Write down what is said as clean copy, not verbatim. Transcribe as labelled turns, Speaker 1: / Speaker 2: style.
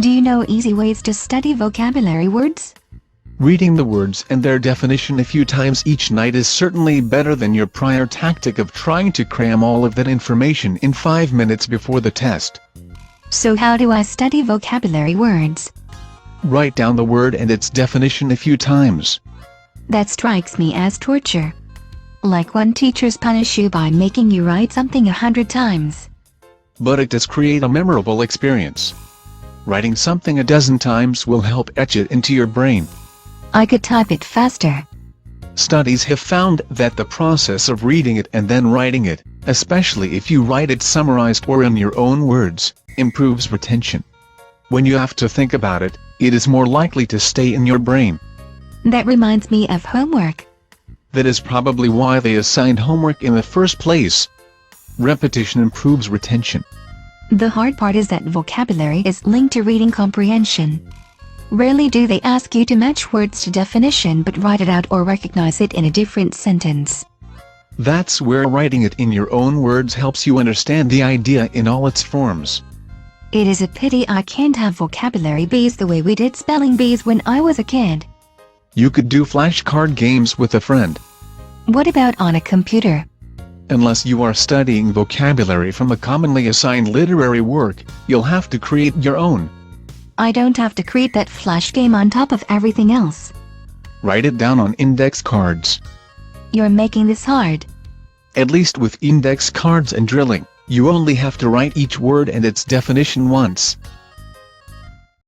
Speaker 1: Do you know easy ways to study vocabulary words?
Speaker 2: Reading the words and their definition a few times each night is certainly better than your prior tactic of trying to cram all of that information in 5 minutes before the test.
Speaker 1: So how do I study vocabulary words?
Speaker 2: Write down the word and its definition a few times.
Speaker 1: That strikes me as torture. Like when teachers punish you by making you write something 100 times.
Speaker 2: But it does create a memorable experience. Writing something a dozen times will help etch it into your brain.
Speaker 1: I could type it faster.
Speaker 2: Studies have found that the process of reading it and then writing it, especially if you write it summarized or in your own words, improves retention. When you have to think about it, it is more likely to stay in your brain.
Speaker 1: That reminds me of homework.
Speaker 2: That is probably why they assigned homework in the first place. Repetition improves retention.
Speaker 1: The hard part is that vocabulary is linked to reading comprehension. Rarely do they ask you to match words to definition but write it out or recognize it in a different sentence.
Speaker 2: That's where writing it in your own words helps you understand the idea in all its forms.
Speaker 1: It is a pity I can't have vocabulary bees the way we did spelling bees when I was a kid.
Speaker 2: You could do flashcard games with a friend.
Speaker 1: What about on a computer?
Speaker 2: Unless you are studying vocabulary from a commonly assigned literary work, you'll have to create your own.
Speaker 1: I don't have to create that flash game on top of everything else.
Speaker 2: Write it down on index cards.
Speaker 1: You're making this hard.
Speaker 2: At least with index cards and drilling, you only have to write each word and its definition once.